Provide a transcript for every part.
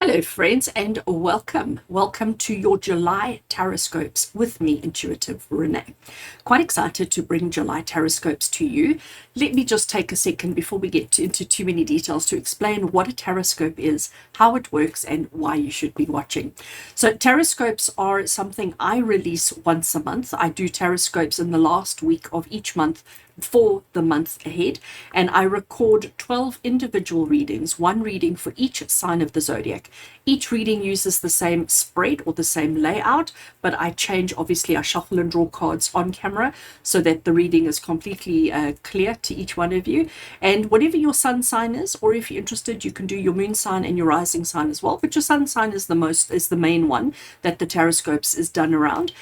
Hello, friends, and welcome. Welcome to your July Taroscopes with me, Intuitive Rene. Quite excited to bring July Taroscopes to you. Let me just take a second before we get into too many details to explain what a Taroscope is, how it works, and why you should be watching. So Taroscopes are something I release once a month. I do Taroscopes in the last week of each month for the month ahead, and I record 12 individual readings, one reading for each sign of the zodiac. Each reading uses the same spread or the same layout, but I change, obviously I shuffle and draw cards on camera so that the reading is completely clear to each one of you. And whatever your sun sign is, or if you're interested, you can do your moon sign and your rising sign as well, but your sun sign is the main one that the Taroscopes is done around.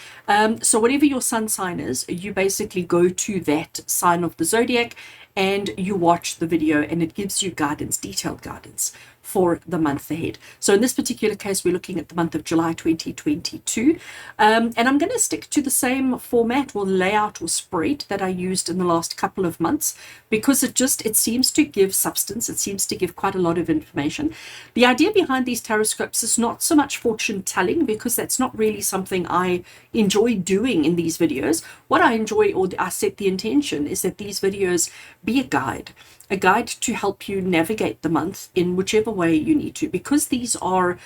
So whatever your sun sign is, you basically go to that sign of the zodiac and you watch the video, and it gives you guidance, detailed guidance for the month ahead. So in this particular case, we're looking at the month of July 2022, and I'm going to stick to the same format or layout or spread that I used in the last couple of months, because it seems to give substance. It seems to give quite a lot of information. The idea behind these Taroscopes is not so much fortune telling, because that's not really something I enjoy doing in these videos. What I enjoy, or I set the intention, is that these videos be a guide to help you navigate the month in whichever way you need to, because these are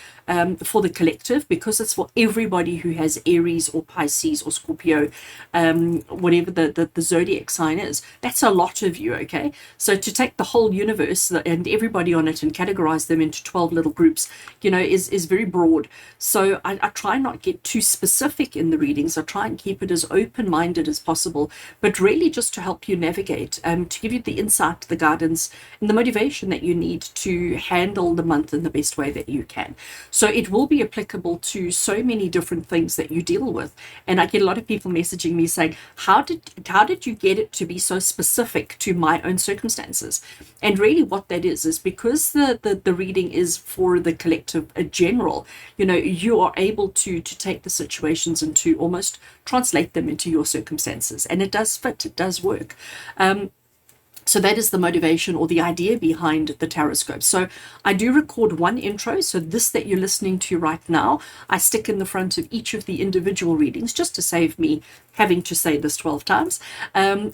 for the collective, because it's for everybody who has Aries or Pisces or Scorpio, whatever the zodiac sign is. That's a lot of you, okay? So to take the whole universe and everybody on it and categorize them into 12 little groups, is very broad. So I try not get too specific in the readings. I try and keep it as open-minded as possible, but really just to help you navigate, to give you the insight, the guidance, and the motivation that you need to handle the month in the best way that you can. So it will be applicable to so many different things that you deal with. And I get a lot of people messaging me saying, how did you get it to be so specific to my own circumstances? And really what that is because the reading is for the collective, a general, you are able to take the situations and to almost translate them into your circumstances. And it does fit, it does work. So that is the motivation or the idea behind the Taroscope. So I do record one intro. So this that you're listening to right now, I stick in the front of each of the individual readings just to save me having to say this 12 times.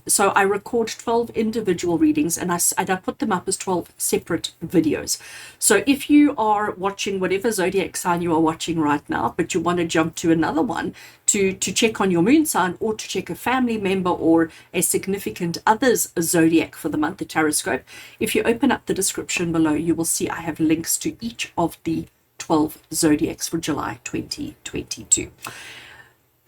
So I record 12 individual readings, and I put them up as 12 separate videos. So if you are watching whatever zodiac sign you are watching right now, but you want to jump to another one to check on your moon sign, or to check a family member or a significant other's zodiac for the month, the Taroscope, if you open up the description below, you will see I have links to each of the 12 zodiacs for July 2022.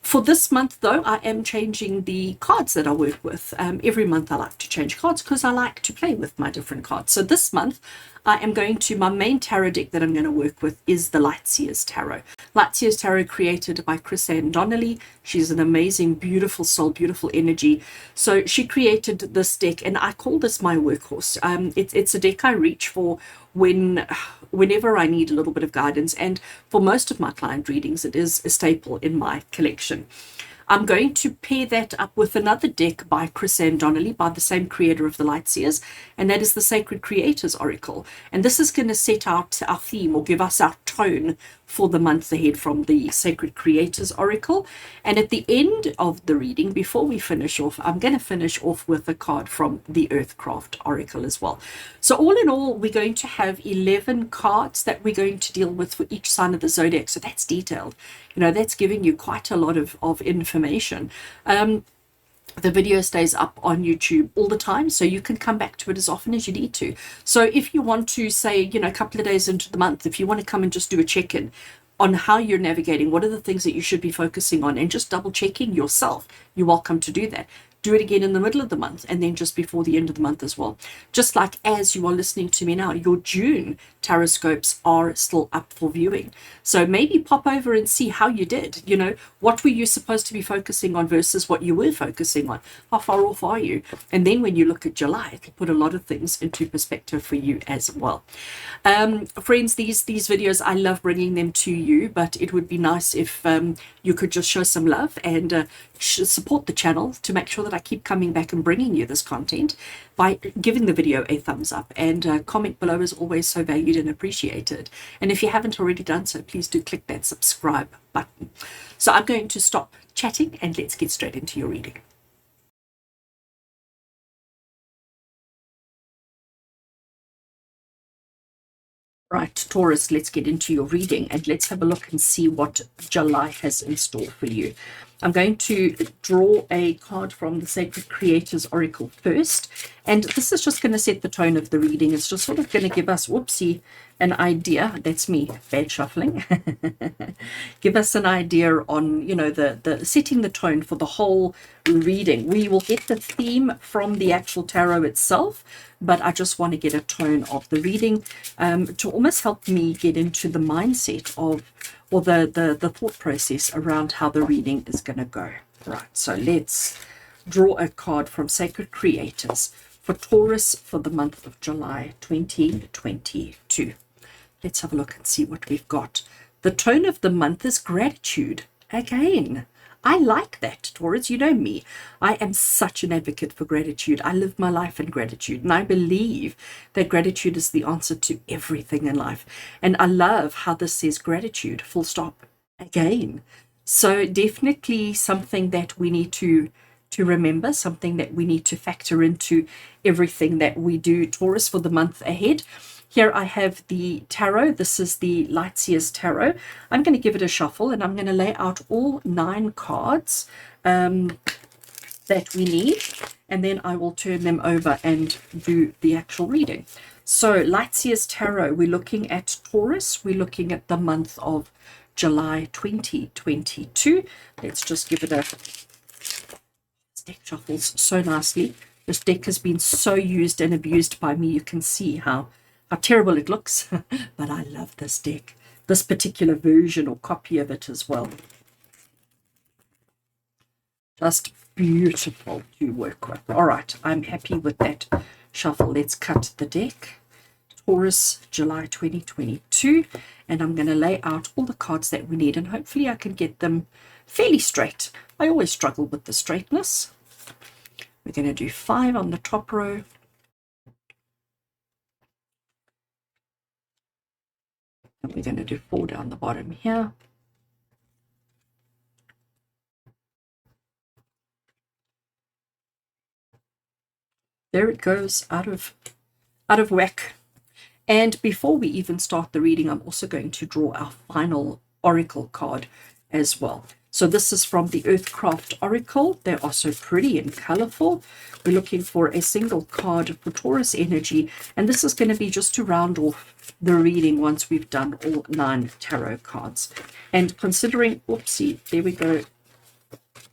For this month, though, I am changing the cards that I work with. Every month I like to change cards because I like to play with my different cards. So this month I am my main tarot deck that I'm going to work with is the Lightseers Tarot. Lightseers Tarot, created by Rene Donnelly. She's an amazing, beautiful soul, beautiful energy. So she created this deck, and I call this my workhorse. It's a deck I reach for whenever I need a little bit of guidance, and for most of my client readings it is a staple in my collection. I'm going to pair that up with another deck by Rene Donnelly, by the same creator of the Lightseers, and that is the Sacred Creators Oracle. And this is going to set out our theme, or give us our tone for the month ahead from the Sacred Creators Oracle. And at the end of the reading, before we finish off, I'm going to finish off with a card from the Earthcraft Oracle as well. So all in all, we're going to have 11 cards that we're going to deal with for each sign of the zodiac. So that's detailed. That's giving you quite a lot of information. The video stays up on YouTube all the time, so you can come back to it as often as you need to. So if you want to say, a couple of days into the month, if you want to come and just do a check-in on how you're navigating, what are the things that you should be focusing on, and just double checking yourself, you're welcome to do that. Do it again in the middle of the month, and then just before the end of the month as well. Just like as you are listening to me now, your June Taroscopes are still up for viewing. So maybe pop over and see how you did. What were you supposed to be focusing on versus what you were focusing on? How far off are you? And then when you look at July, it'll put a lot of things into perspective for you as well. Friends, these videos, I love bringing them to you, but it would be nice if you could just show some love and support the channel to make sure that that I keep coming back and bringing you this content by giving the video a thumbs up, and comment below is always so valued and appreciated. And if you haven't already done so, please do click that subscribe button. So I'm going to stop chatting and let's get straight into your reading. Right, Taurus, let's get into your reading and let's have a look and see what July has in store for you. I'm going to draw a card from the Sacred Creators Oracle first, and this is just going to set the tone of the reading. It's just sort of going to give us, whoopsie, an idea. That's me, bad shuffling. Give us an idea on, you know, the setting the tone for the whole reading. We will get the theme from the actual tarot itself, but I just want to get a tone of the reading to almost help me get into the mindset of, or the thought process around how the reading is going to go. Right, so let's draw a card from Sacred Creators for Taurus for the month of July 2022. Let's have a look and see what we've got. The tone of the month is gratitude. Again, I like that, Taurus. You know me. I am such an advocate for gratitude. I live my life in gratitude, and I believe that gratitude is the answer to everything in life. And I love how this says gratitude, full stop, again. So definitely something that we need to remember, something that we need to factor into everything that we do, Taurus, for the month ahead. Here I have the tarot. This is the Lightseer's Tarot. I'm going to give it a shuffle and I'm going to lay out all 9 cards that we need, and then I will turn them over and do the actual reading. So Lightseer's Tarot, we're looking at Taurus. We're looking at the month of July 2022. Let's just give it a... This deck shuffles so nicely. This deck has been so used and abused by me. You can see how terrible it looks, but I love this deck, this particular version or copy of it as well. Just beautiful to work with. All right, I'm happy with that shuffle. Let's cut the deck. Taurus, July 2022, and I'm going to lay out all the cards that we need, and hopefully I can get them fairly straight. I always struggle with the straightness. We're going to do 5 on the top row, and we're going to do 4 down the bottom here. There it goes, out of whack. And before we even start the reading, I'm also going to draw our final oracle card as well. So this is from the Earthcraft Oracle. They are so pretty and colorful. We're looking for a single card for Taurus energy, and this is going to be just to round off the reading once we've done all 9 tarot cards. And considering, oopsie, there we go,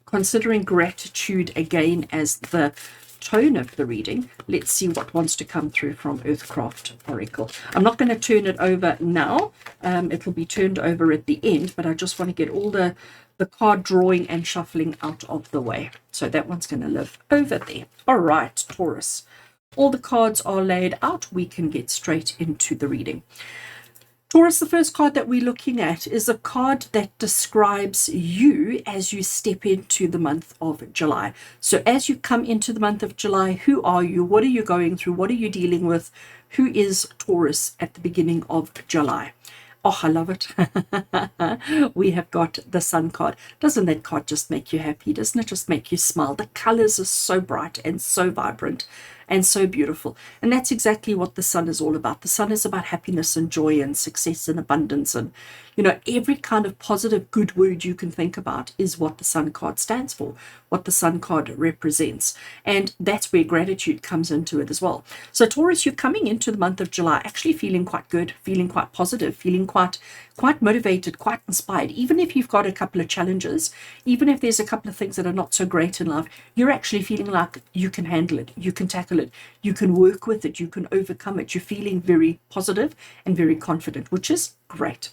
considering gratitude again as the tone of the reading, let's see what wants to come through from Earthcraft Oracle. I'm not going to turn it over now. It'll be turned over at the end, but I just want to get all the card drawing and shuffling out of the way. So that one's going to live over there. All right, Taurus. All the cards are laid out. We can get straight into the reading. Taurus, the first card that we're looking at is a card that describes you as you step into the month of July. So as you come into the month of July, who are you? What are you going through? What are you dealing with? Who is Taurus at the beginning of July? Oh, I love it. We have got the Sun card. Doesn't that card just make you happy? Doesn't it just make you smile? The colors are so bright and so vibrant and so beautiful. And that's exactly what the Sun is all about. The Sun is about happiness and joy and success and abundance, and, you know, every kind of positive good word you can think about is what the Sun card stands for, what the Sun card represents. And that's where gratitude comes into it as well. So Taurus, you're coming into the month of July actually feeling quite good, feeling quite positive, feeling quite motivated, quite inspired. Even if you've got a couple of challenges, even if there's a couple of things that are not so great in life, you're actually feeling like you can handle it, you can tackle it, you can work with it, you can overcome it. You're feeling very positive and very confident, which is great.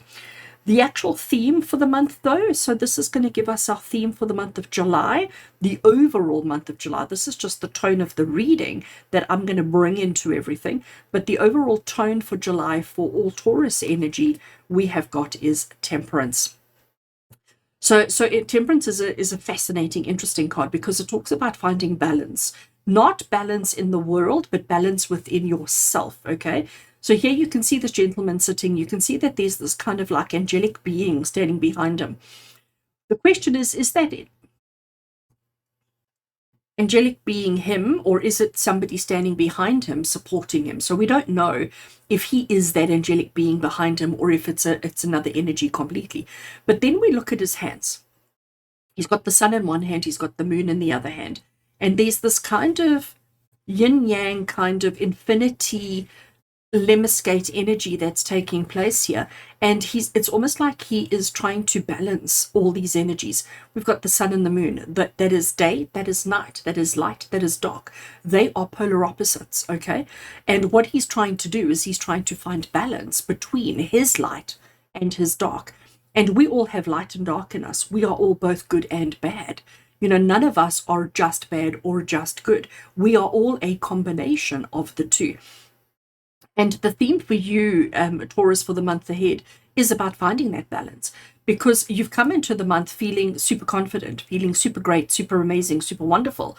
The actual theme for the month, though, so this is going to give us our theme for the month of July, the overall month of July. This is just the tone of the reading that I'm going to bring into everything. But the overall tone for July for all Taurus energy we have got is temperance. Temperance is a fascinating, interesting card because it talks about finding balance, not balance in the world, but balance within yourself. Okay. So here you can see this gentleman sitting. You can see that there's this kind of like angelic being standing behind him. The question is that angelic being him, or is it somebody standing behind him supporting him? So we don't know if he is that angelic being behind him or if it's another energy completely. But then we look at his hands. He's got the sun in one hand, he's got the moon in the other hand, and there's this kind of yin yang kind of infinity lemniscate energy that's taking place here, and it's almost like he is trying to balance all these energies. We've got the sun and the moon, that is day, that is night, that is light, that is dark. They are polar opposites. Okay, and what he's trying to do is he's trying to find balance between his light and his dark. And we all have light and dark in us. We are all both good and bad. None of us are just bad or just good. We are all a combination of the two. And the theme for you, Taurus, for the month ahead is about finding that balance, because you've come into the month feeling super confident, feeling super great, super amazing, super wonderful.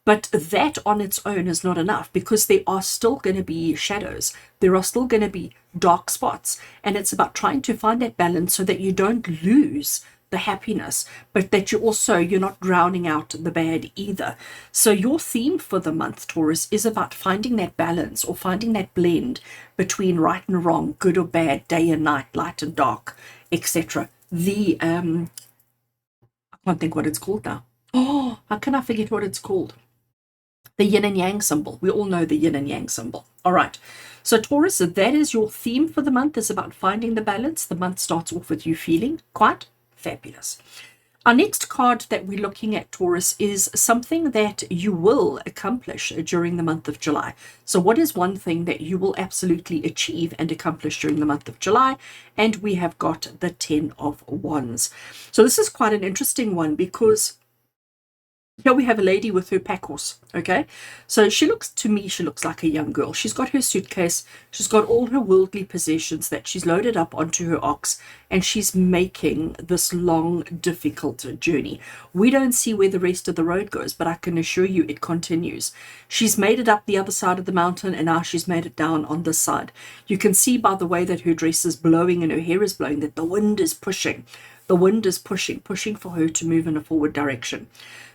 But that on its own is not enough, because there are still going to be shadows. There are still going to be dark spots. And it's about trying to find that balance so that you don't lose the happiness, but that you're not drowning out the bad either. So your theme for the month, Taurus, is about finding that balance, or finding that blend between right and wrong, good or bad, day and night, light and dark, etc. I can't think what it's called now. Oh, how can I forget what it's called? The yin and yang symbol. We all know the yin and yang symbol. All right. So Taurus, that is your theme for the month, is about finding the balance. The month starts off with you feeling quite fabulous. Our next card that we're looking at, Taurus, is something that you will accomplish during the month of July. So what is one thing that you will absolutely achieve and accomplish during the month of July? And we have got the 10 of Wands. So this is quite an interesting one, because here we have a lady with her pack horse. Okay, so she looks like a young girl. She's got her suitcase, she's got all her worldly possessions that she's loaded up onto her ox, and she's making this long, difficult journey. We don't see where the rest of the road goes, but I can assure you it continues. She's made it up the other side of the mountain, and now she's made it down on this side. You can see by the way that her dress is blowing and her hair is blowing that the wind is pushing. The wind is pushing for her to move in a forward direction.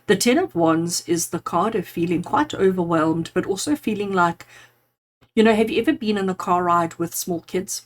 The 10 of Wands is the card of feeling quite overwhelmed, but also feeling like, have you ever been in a car ride with small kids?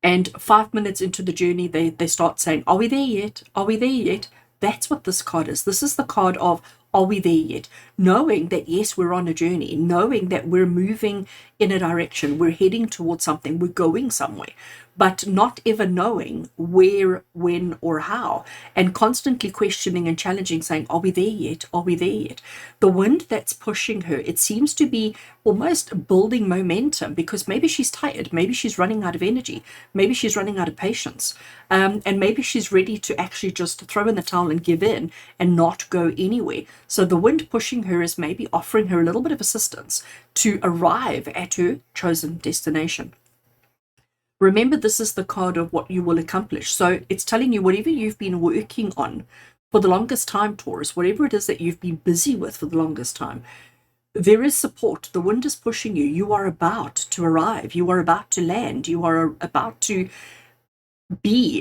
And 5 minutes into the journey, they start saying, are we there yet? Are we there yet? That's what this card is. This is the card of, are we there yet? Knowing that, yes, we're on a journey, knowing that we're moving in a direction, we're heading towards something, we're going somewhere, but not ever knowing where, when, or how, and constantly questioning and challenging, saying, are we there yet? Are we there yet? The wind that's pushing her, it seems to be almost building momentum, because maybe she's tired, maybe she's running out of energy, maybe she's running out of patience, and maybe she's ready to actually just throw in the towel and give in and not go anywhere. So the wind pushing her is maybe offering her a little bit of assistance to arrive at her chosen destination. Remember, this is the card of what you will accomplish. So it's telling you whatever you've been working on for the longest time, Taurus, whatever it is that you've been busy with for the longest time, there is support. The wind is pushing you. You are about to arrive. You are about to land. You are about to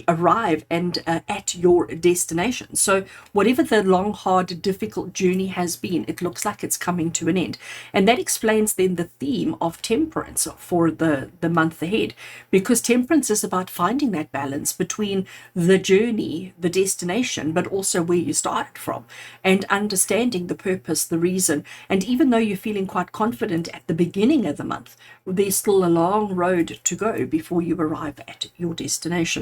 arrive and at your destination. So whatever the long, hard, difficult journey has been, it looks like it's coming to an end. And that explains then the theme of temperance for the month ahead, because temperance is about finding that balance between the journey, the destination, but also where you started from, and understanding the purpose, the reason. And even though you're feeling quite confident at the beginning of the month, there's still a long road to go before you arrive at your destination.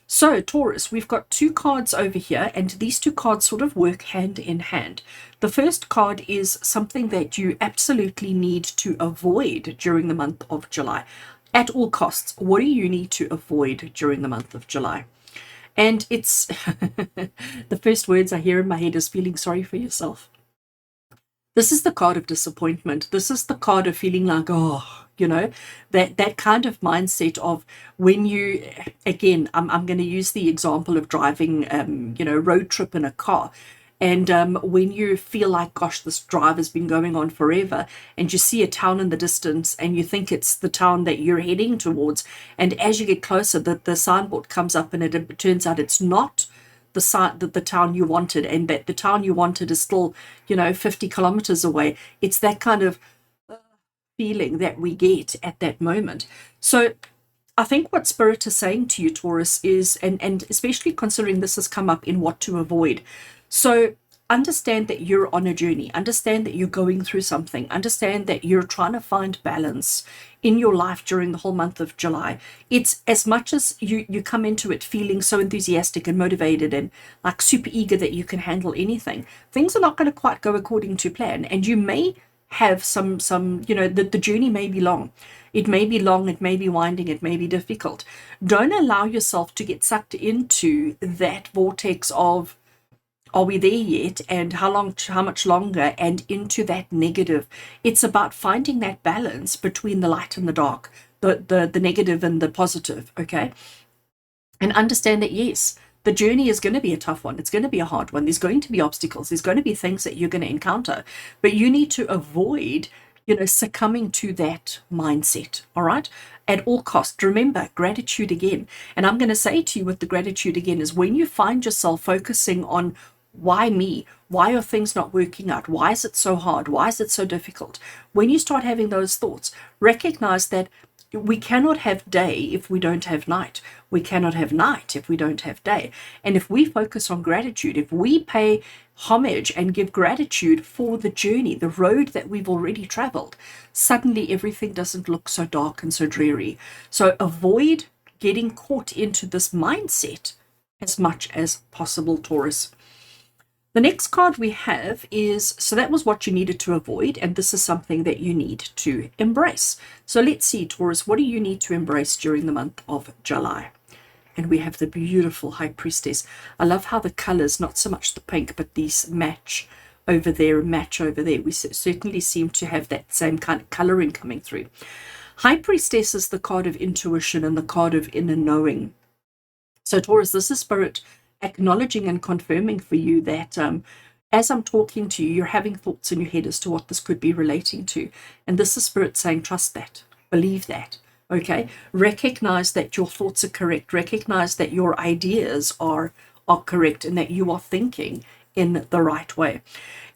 So Taurus, we've got two cards over here, and these two cards sort of work hand in hand. The first card is something that you absolutely need to avoid during the month of July. At all costs, what do you need to avoid during the month of July? And it's the first words I hear in my head is feeling sorry for yourself. This is the card of disappointment. This is the card of feeling like, oh, You know, that kind of mindset of when you, again, I'm going to use the example of driving, road trip in a car. And when you feel like, gosh, this drive has been going on forever, and you see a town in the distance and you think it's the town that you're heading towards, and as you get closer, the signboard comes up and it turns out it's not the town you wanted, and that the town you wanted is still, 50 kilometers away. It's that kind of feeling that we get at that moment. So I think what Spirit is saying to you, Taurus, is, and especially considering this has come up in what to avoid. So understand that you're on a journey, understand that you're going through something, understand that you're trying to find balance in your life during the whole month of July. It's as much as you come into it feeling so enthusiastic and motivated and like super eager that you can handle anything, things are not going to quite go according to plan, and you may have some the journey may be long. It may be long, it may be winding, it may be difficult. Don't allow yourself to get sucked into that vortex of, are we there yet, and how much longer, and into that negative. It's about finding that balance between the light and the dark, the negative and the positive, okay? And understand that, yes, the journey is going to be a tough one. It's going to be a hard one. There's going to be obstacles. There's going to be things that you're going to encounter, but you need to avoid, succumbing to that mindset, all right? At all costs. Remember, gratitude again. And I'm going to say to you with the gratitude again is, when you find yourself focusing on, why me? Why are things not working out? Why is it so hard? Why is it so difficult? When you start having those thoughts, recognize that we cannot have day if we don't have night. We cannot have night if we don't have day. And if we focus on gratitude, if we pay homage and give gratitude for the journey, the road that we've already traveled, suddenly everything doesn't look so dark and so dreary. So avoid getting caught into this mindset as much as possible, Taurus. The next card we have is, so that was what you needed to avoid, and this is something that you need to embrace. So let's see, Taurus, what do you need to embrace during the month of July? And we have the beautiful High Priestess. I love how the colors, not so much the pink, but these match over there, match over there. We certainly seem to have that same kind of coloring coming through. High Priestess is the card of intuition and the card of inner knowing. So Taurus, this is Spirit acknowledging and confirming for you that as I'm talking to you, you're having thoughts in your head as to what this could be relating to. And this is Spirit saying, trust that, believe that, okay? Recognize that your thoughts are correct. Recognize that your ideas are correct and that you are thinking in the right way.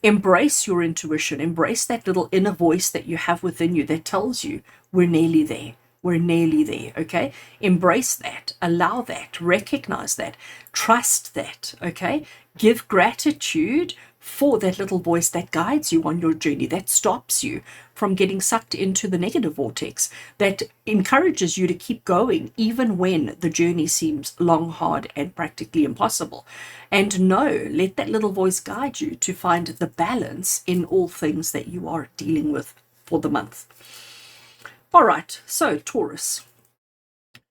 Embrace your intuition. Embrace that little inner voice that you have within you that tells you, we're nearly there. We're nearly there, okay? Embrace that, allow that, recognize that, trust that, okay? Give gratitude for that little voice that guides you on your journey, that stops you from getting sucked into the negative vortex, that encourages you to keep going even when the journey seems long, hard, and practically impossible. And know, let that little voice guide you to find the balance in all things that you are dealing with for the month. All right, so Taurus.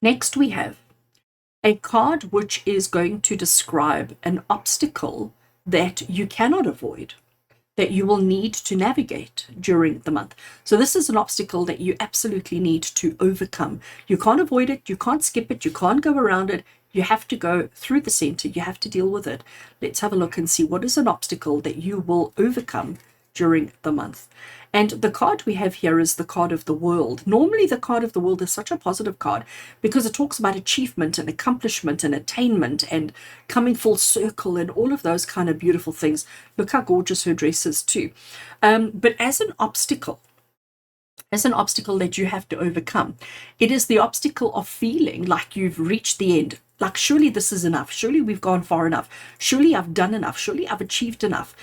Next we have a card which is going to describe an obstacle that you cannot avoid, that you will need to navigate during the month. So this is an obstacle that you absolutely need to overcome. You can't avoid it, you can't skip it, you can't go around it. You have to go through the center, you have to deal with it. Let's have a look and see what is an obstacle that you will overcome during the month. And the card we have here is the card of the world. Normally the card of the world is such a positive card because it talks about achievement and accomplishment and attainment and coming full circle and all of those kind of beautiful things. Look how gorgeous her dress is too. But as an obstacle that you have to overcome, it is the obstacle of feeling like you've reached the end. Like, surely this is enough. Surely we've gone far enough. Surely I've done enough. Surely I've achieved enough.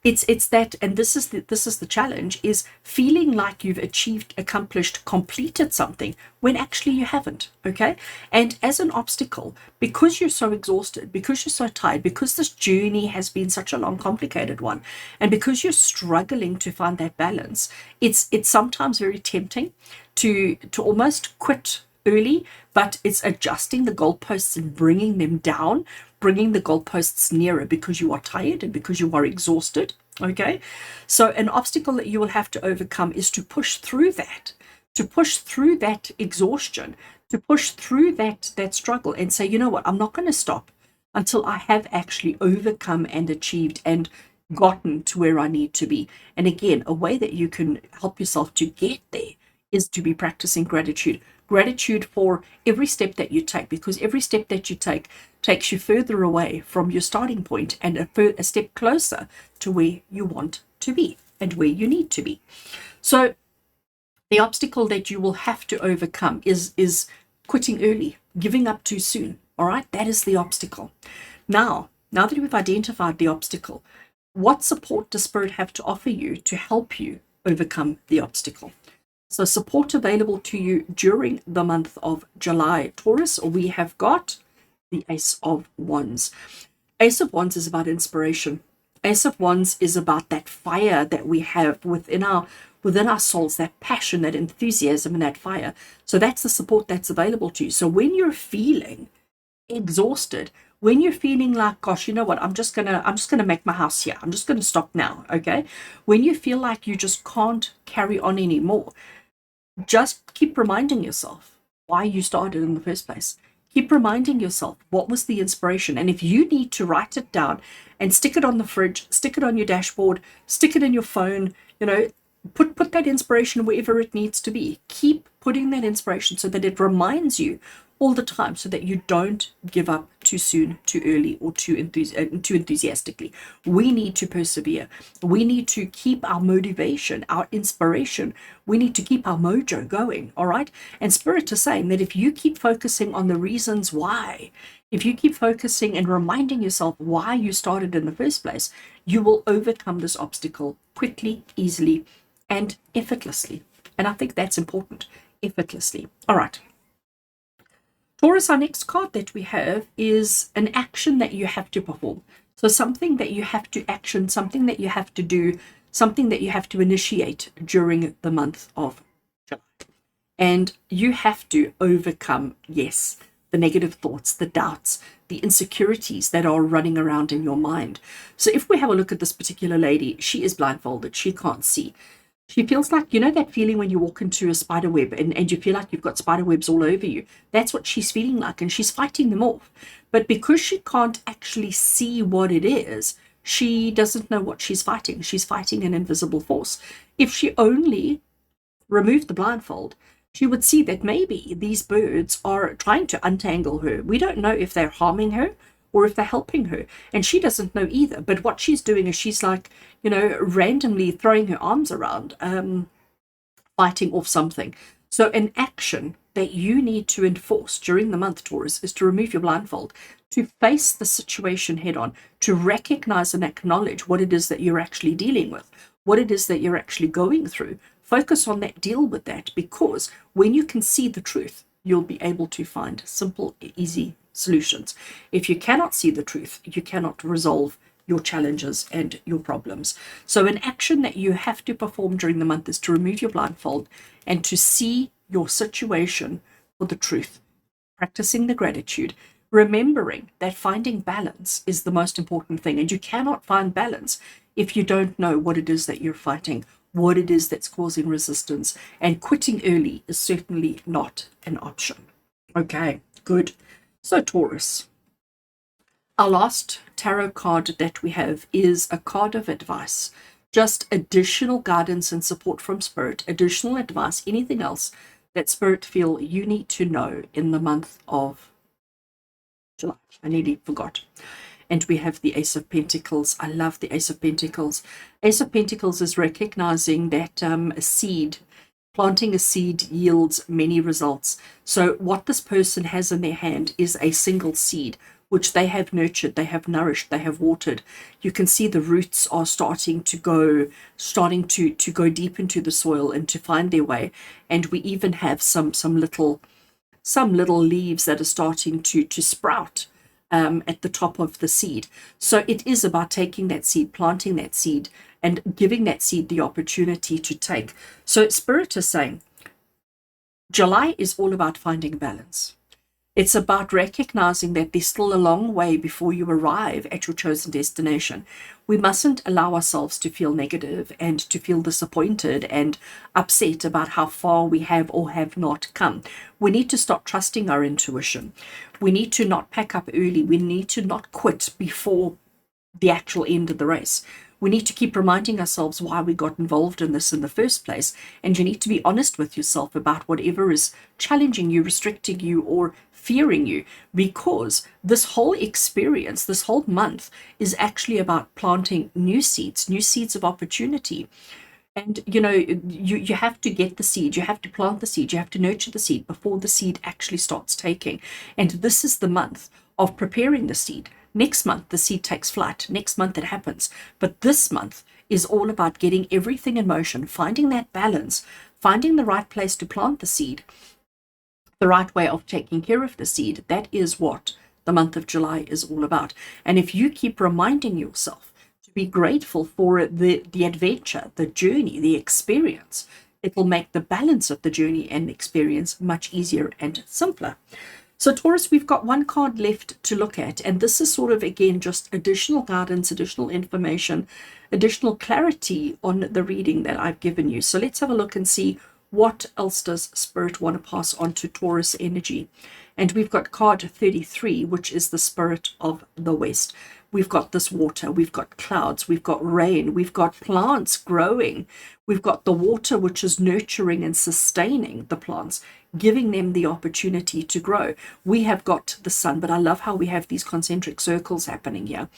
It's that, and this is the challenge, is feeling like you've achieved, accomplished, completed something when actually you haven't, okay? And as an obstacle, because you're so exhausted, because you're so tired, because this journey has been such a long, complicated one, and because you're struggling to find that balance, it's sometimes very tempting to almost quit early, but it's adjusting the goalposts and bringing them down, bringing the goalposts nearer because you are tired and because you are exhausted, okay? So an obstacle that you will have to overcome is to push through that, to push through that exhaustion, to push through that struggle and say, you know what, I'm not going to stop until I have actually overcome and achieved and gotten to where I need to be. And again, a way that you can help yourself to get there is to be practicing gratitude. Gratitude for every step that you take, because every step that you take takes you further away from your starting point and a step closer to where you want to be and where you need to be. So the obstacle that you will have to overcome is quitting early, giving up too soon. All right, that is the obstacle. Now that we've identified the obstacle, what support does Spirit have to offer you to help you overcome the obstacle? So support available to you during the month of July, Taurus, we have got the Ace of Wands. Ace of Wands is about inspiration. Ace of Wands is about that fire that we have within our souls, that passion, that enthusiasm, and that fire. So that's the support that's available to you. So when you're feeling exhausted, when you're feeling like, gosh, you know what, I'm just gonna make my house here, I'm just gonna stop now, okay? When you feel like you just can't carry on anymore, just keep reminding yourself why you started in the first place. Keep reminding yourself what was the inspiration. And if you need to write it down and stick it on the fridge, stick it on your dashboard, stick it in your phone, put that inspiration wherever it needs to be. Keep putting that inspiration so that it reminds you all the time, so that you don't give up too soon, too early, or too enthusiastically. We need to persevere. We need to keep our motivation, our inspiration. We need to keep our mojo going, all right? And Spirit is saying that if you keep focusing on the reasons why, if you keep focusing and reminding yourself why you started in the first place, you will overcome this obstacle quickly, easily, and effortlessly. And I think that's important, effortlessly. All right. Taurus, our next card that we have is an action that you have to perform. So something that you have to action, something that you have to do, something that you have to initiate during the month of July. And you have to overcome, yes, the negative thoughts, the doubts, the insecurities that are running around in your mind. So if we have a look at this particular lady, she is blindfolded. She can't see. She feels like, that feeling when you walk into a spider web and you feel like you've got spider webs all over you. That's what she's feeling like, and she's fighting them off. But because she can't actually see what it is, she doesn't know what she's fighting. She's fighting an invisible force. If she only removed the blindfold, she would see that maybe these birds are trying to untangle her. We don't know if they're harming her or if they're helping her. And she doesn't know either. But what she's doing is she's like, randomly throwing her arms around, fighting off something. So an action that you need to enforce during the month, Taurus, is to remove your blindfold, to face the situation head on, to recognize and acknowledge what it is that you're actually dealing with, what it is that you're actually going through. Focus on that, deal with that, because when you can see the truth, you'll be able to find simple, easy solutions. If you cannot see the truth, you cannot resolve your challenges and your problems. So an action that you have to perform during the month is to remove your blindfold and to see your situation for the truth, practicing the gratitude, remembering that finding balance is the most important thing. And you cannot find balance if you don't know what it is that you're fighting, what it is that's causing resistance. And quitting early is certainly not an option. Okay, good. So Taurus, our last tarot card that we have is a card of advice, just additional guidance and support from Spirit, additional advice, anything else that Spirit feel you need to know in the month of July. I nearly forgot. And we have the Ace of Pentacles. I love the Ace of Pentacles. Ace of Pentacles is recognizing that a seed, planting a seed yields many results. So what this person has in their hand is a single seed, which they have nurtured, they have nourished, they have watered. You can see the roots are starting to go deep into the soil and to find their way. And we even have some little leaves that are starting to sprout at the top of the seed. So it is about taking that seed, planting that seed, and giving that seed the opportunity to take. So Spirit is saying, July is all about finding balance. It's about recognizing that there's still a long way before you arrive at your chosen destination. We mustn't allow ourselves to feel negative and to feel disappointed and upset about how far we have or have not come. We need to start trusting our intuition. We need to not pack up early. We need to not quit before the actual end of the race. We need to keep reminding ourselves why we got involved in this in the first place. And you need to be honest with yourself about whatever is challenging you, restricting you, or fearing you, because this whole experience, this whole month, is actually about planting new seeds of opportunity. And you have to get the seed, you have to plant the seed, you have to nurture the seed before the seed actually starts taking. And this is the month of preparing the seed. Next month, the seed takes flight. Next month, it happens. But this month is all about getting everything in motion, finding that balance, finding the right place to plant the seed, the right way of taking care of the seed. That is what the month of July is all about. And if you keep reminding yourself to be grateful for the adventure, the journey, the experience, it will make the balance of the journey and experience much easier and simpler. So Taurus, we've got one card left to look at, and this is sort of, again, just additional guidance, additional information, additional clarity on the reading that I've given you. So let's have a look and see what else does Spirit want to pass on to Taurus energy. And we've got card 33, which is the Spirit of the West. We've got this water, we've got clouds, we've got rain, we've got plants growing, we've got the water which is nurturing and sustaining the plants, giving them the opportunity to grow. We have got the sun, but I love how we have these concentric circles happening here.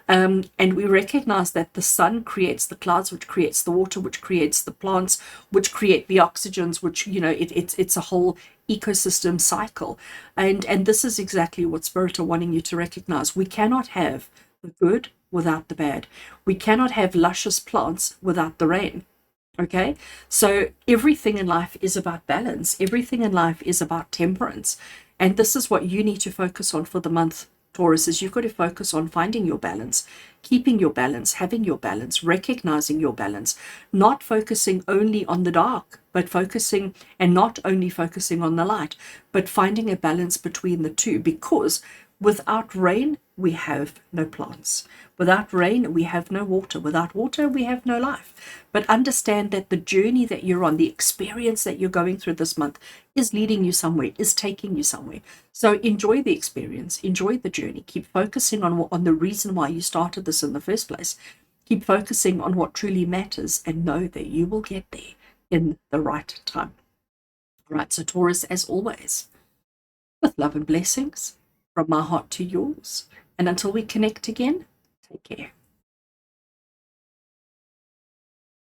And we recognize that the sun creates the clouds, which creates the water, which creates the plants, which create the oxygens, which, it's a whole ecosystem cycle. And this is exactly what Spirit are wanting you to recognize. We cannot have the good without the bad. We cannot have luscious plants without the rain. Okay, so everything in life is about balance. Everything in life is about temperance. And this is what you need to focus on for the month, Taurus, is you've got to focus on finding your balance, keeping your balance, having your balance, recognizing your balance, not focusing only on the dark, but focusing, and not only focusing on the light, but finding a balance between the two, because without rain, we have no plants. Without rain, we have no water. Without water, we have no life. But understand that the journey that you're on, the experience that you're going through this month is leading you somewhere, is taking you somewhere. So enjoy the experience, enjoy the journey. Keep focusing on the reason why you started this in the first place. Keep focusing on what truly matters and know that you will get there in the right time. All right, so Taurus, as always, with love and blessings from my heart to yours. And until we connect again, take care.